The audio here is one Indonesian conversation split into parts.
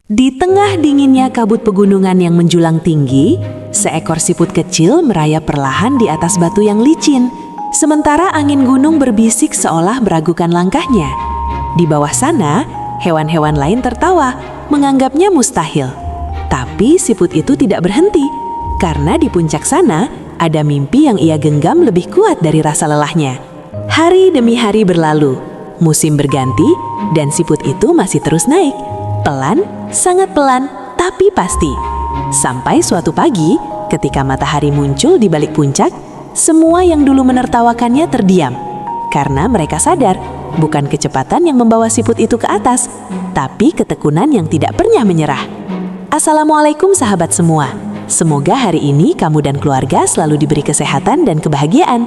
Di tengah dinginnya kabut pegunungan yang menjulang tinggi, seekor siput kecil merayap perlahan di atas batu yang licin, sementara angin gunung berbisik seolah meragukan langkahnya. Di bawah sana, hewan-hewan lain tertawa, menganggapnya mustahil. Tapi siput itu tidak berhenti, karena di puncak sana ada mimpi yang ia genggam lebih kuat dari rasa lelahnya. Hari demi hari berlalu, musim berganti, dan siput itu masih terus naik. Pelan, sangat pelan, tapi pasti. Sampai suatu pagi, ketika matahari muncul di balik puncak, semua yang dulu menertawakannya terdiam. Karena mereka sadar, bukan kecepatan yang membawa siput itu ke atas, tapi ketekunan yang tidak pernah menyerah. Assalamualaikum sahabat semua. Semoga hari ini kamu dan keluarga selalu diberi kesehatan dan kebahagiaan.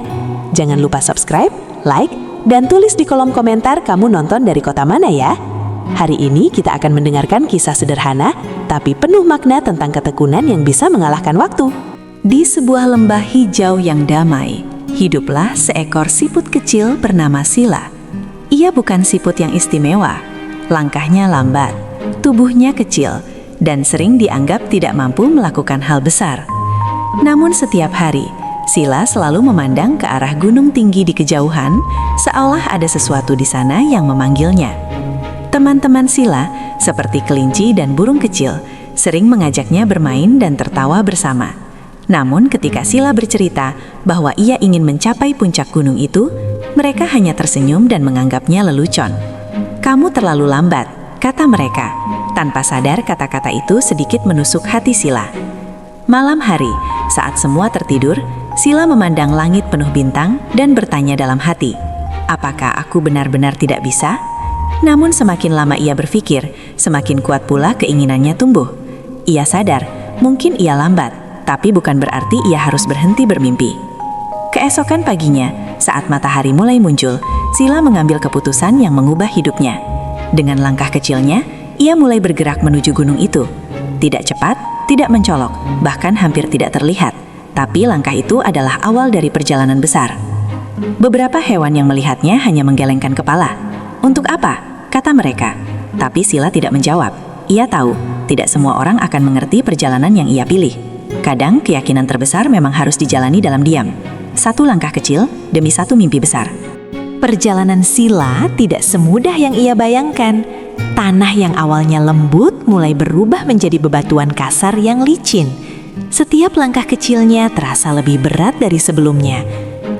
Jangan lupa subscribe, like, dan tulis di kolom komentar kamu nonton dari kota mana ya. Hari ini kita akan mendengarkan kisah sederhana tapi penuh makna tentang ketekunan yang bisa mengalahkan waktu. Di sebuah lembah hijau yang damai, hiduplah seekor siput kecil bernama Sila. Ia bukan siput yang istimewa, langkahnya lambat, tubuhnya kecil, dan sering dianggap tidak mampu melakukan hal besar. Namun setiap hari, Sila selalu memandang ke arah gunung tinggi di kejauhan, seolah ada sesuatu di sana yang memanggilnya. Teman-teman Sila, seperti kelinci dan burung kecil, sering mengajaknya bermain dan tertawa bersama. Namun ketika Sila bercerita bahwa ia ingin mencapai puncak gunung itu, mereka hanya tersenyum dan menganggapnya lelucon. "Kamu terlalu lambat," kata mereka. Tanpa sadar kata-kata itu sedikit menusuk hati Sila. Malam hari, saat semua tertidur, Sila memandang langit penuh bintang dan bertanya dalam hati, "Apakah aku benar-benar tidak bisa?" Namun semakin lama ia berpikir, semakin kuat pula keinginannya tumbuh. Ia sadar, mungkin ia lambat, tapi bukan berarti ia harus berhenti bermimpi. Keesokan paginya, saat matahari mulai muncul, Sila mengambil keputusan yang mengubah hidupnya. Dengan langkah kecilnya, ia mulai bergerak menuju gunung itu. Tidak cepat, tidak mencolok, bahkan hampir tidak terlihat. Tapi langkah itu adalah awal dari perjalanan besar. Beberapa hewan yang melihatnya hanya menggelengkan kepala. "Untuk apa?" kata mereka. Tapi Sila tidak menjawab. Ia tahu, tidak semua orang akan mengerti perjalanan yang ia pilih. Kadang keyakinan terbesar memang harus dijalani dalam diam. Satu langkah kecil demi satu mimpi besar. Perjalanan Sila tidak semudah yang ia bayangkan. Tanah yang awalnya lembut mulai berubah menjadi bebatuan kasar yang licin. Setiap langkah kecilnya terasa lebih berat dari sebelumnya.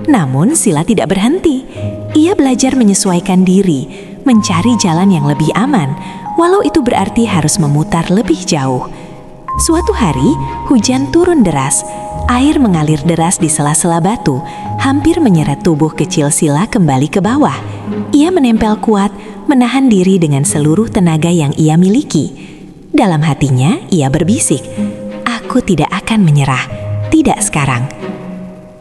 Namun Sila tidak berhenti. Ia belajar menyesuaikan diri, mencari jalan yang lebih aman, walau itu berarti harus memutar lebih jauh. Suatu hari, hujan turun deras. Air mengalir deras di sela-sela batu, hampir menyeret tubuh kecil Sila kembali ke bawah. Ia menempel kuat, menahan diri dengan seluruh tenaga yang ia miliki. Dalam hatinya, ia berbisik, "Aku tidak akan menyerah, tidak sekarang."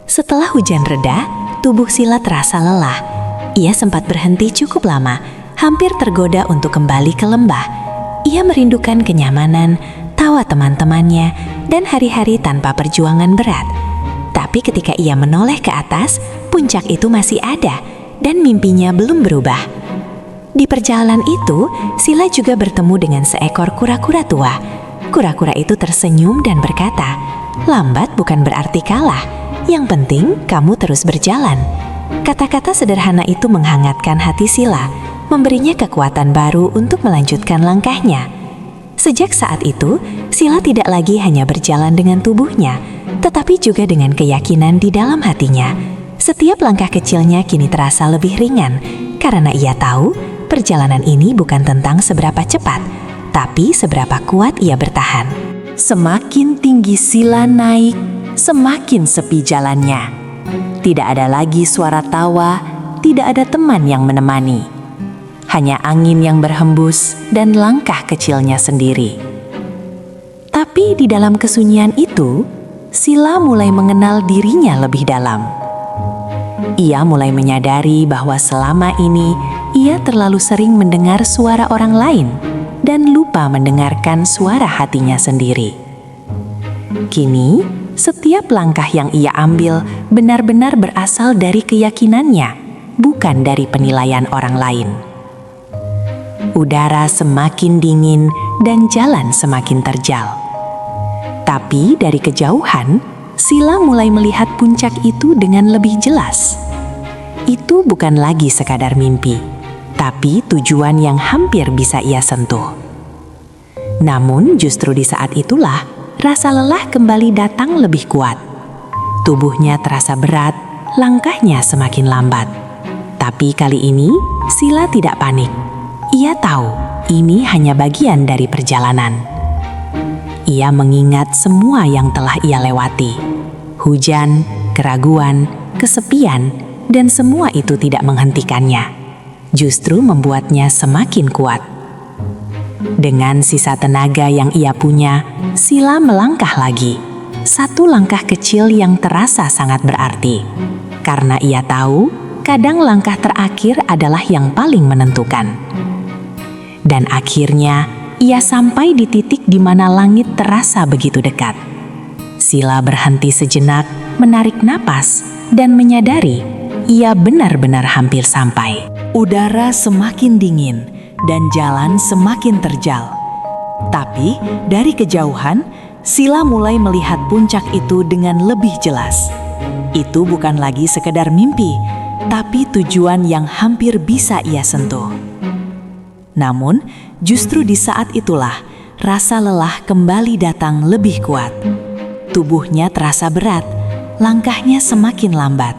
Setelah hujan reda, tubuh Sila terasa lelah. Ia sempat berhenti cukup lama, hampir tergoda untuk kembali ke lembah. Ia merindukan kenyamanan, tawa teman-temannya, dan hari-hari tanpa perjuangan berat. Tapi ketika ia menoleh ke atas, puncak itu masih ada, dan mimpinya belum berubah. Di perjalanan itu, Sila juga bertemu dengan seekor kura-kura tua. Kura-kura itu tersenyum dan berkata, "Lambat bukan berarti kalah. Yang penting kamu terus berjalan." Kata-kata sederhana itu menghangatkan hati Sila, memberinya kekuatan baru untuk melanjutkan langkahnya. Sejak saat itu, Sila tidak lagi hanya berjalan dengan tubuhnya, tetapi juga dengan keyakinan di dalam hatinya. Setiap langkah kecilnya kini terasa lebih ringan, karena ia tahu perjalanan ini bukan tentang seberapa cepat, tapi seberapa kuat ia bertahan. Semakin tinggi Sila naik, semakin sepi jalannya. Tidak ada lagi suara tawa, tidak ada teman yang menemani. Hanya angin yang berhembus dan langkah kecilnya sendiri. Tapi di dalam kesunyian itu, Sila mulai mengenal dirinya lebih dalam. Ia mulai menyadari bahwa selama ini ia terlalu sering mendengar suara orang lain dan lupa mendengarkan suara hatinya sendiri. Kini, setiap langkah yang ia ambil benar-benar berasal dari keyakinannya, bukan dari penilaian orang lain. Udara semakin dingin dan jalan semakin terjal. Tapi dari kejauhan, Sila mulai melihat puncak itu dengan lebih jelas. Itu bukan lagi sekadar mimpi, tapi tujuan yang hampir bisa ia sentuh. Namun justru di saat itulah rasa lelah kembali datang lebih kuat. Tubuhnya terasa berat, langkahnya semakin lambat. Tapi kali ini Sila tidak panik. Ia tahu ini hanya bagian dari perjalanan. Ia mengingat semua yang telah ia lewati. Hujan, keraguan, kesepian, dan semua itu tidak menghentikannya. Justru membuatnya semakin kuat. Dengan sisa tenaga yang ia punya, Sila melangkah lagi. Satu langkah kecil yang terasa sangat berarti. Karena ia tahu, kadang langkah terakhir adalah yang paling menentukan. Dan akhirnya, ia sampai di titik di mana langit terasa begitu dekat. Sila berhenti sejenak, menarik napas, dan menyadari ia benar-benar hampir sampai. Udara semakin dingin dan jalan semakin terjal. Tapi dari kejauhan, Sila mulai melihat puncak itu dengan lebih jelas. Itu bukan lagi sekedar mimpi, tapi tujuan yang hampir bisa ia sentuh. Namun, justru di saat itulah rasa lelah kembali datang lebih kuat. Tubuhnya terasa berat, langkahnya semakin lambat.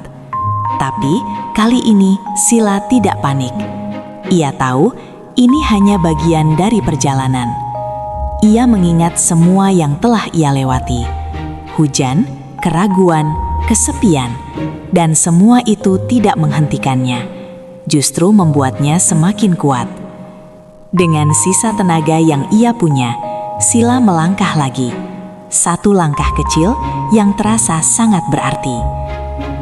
Tapi kali ini Sila tidak panik. Ia tahu ini hanya bagian dari perjalanan. Ia mengingat semua yang telah ia lewati. Hujan, keraguan, kesepian, dan semua itu tidak menghentikannya. Justru membuatnya semakin kuat. Dengan sisa tenaga yang ia punya, Sila melangkah lagi. Satu langkah kecil yang terasa sangat berarti.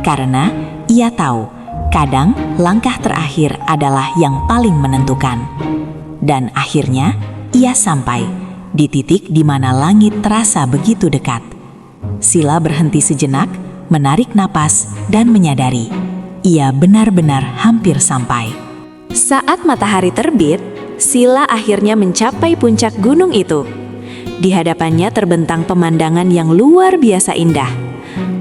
Karena ia tahu, kadang langkah terakhir adalah yang paling menentukan. Dan akhirnya, ia sampai di titik di mana langit terasa begitu dekat. Sila berhenti sejenak, menarik napas, dan menyadari ia benar-benar hampir sampai. Saat matahari terbit, Sila akhirnya mencapai puncak gunung itu. Di hadapannya terbentang pemandangan yang luar biasa indah.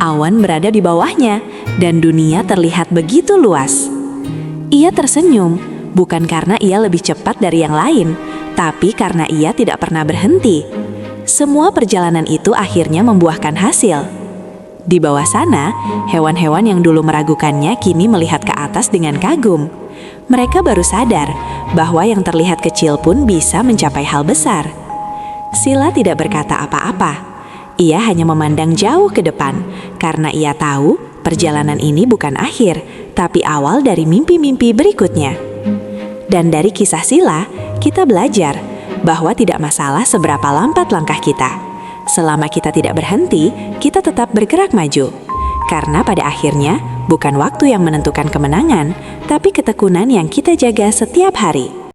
Awan berada di bawahnya, dan dunia terlihat begitu luas. Ia tersenyum, bukan karena ia lebih cepat dari yang lain, tapi karena ia tidak pernah berhenti. Semua perjalanan itu akhirnya membuahkan hasil. Di bawah sana, hewan-hewan yang dulu meragukannya kini melihat ke atas dengan kagum. Mereka baru sadar bahwa yang terlihat kecil pun bisa mencapai hal besar. Sila tidak berkata apa-apa. Ia hanya memandang jauh ke depan karena ia tahu perjalanan ini bukan akhir, tapi awal dari mimpi-mimpi berikutnya. Dan dari kisah Sila, kita belajar bahwa tidak masalah seberapa lambat langkah kita. Selama kita tidak berhenti, kita tetap bergerak maju. Karena pada akhirnya, bukan waktu yang menentukan kemenangan, tapi ketekunan yang kita jaga setiap hari.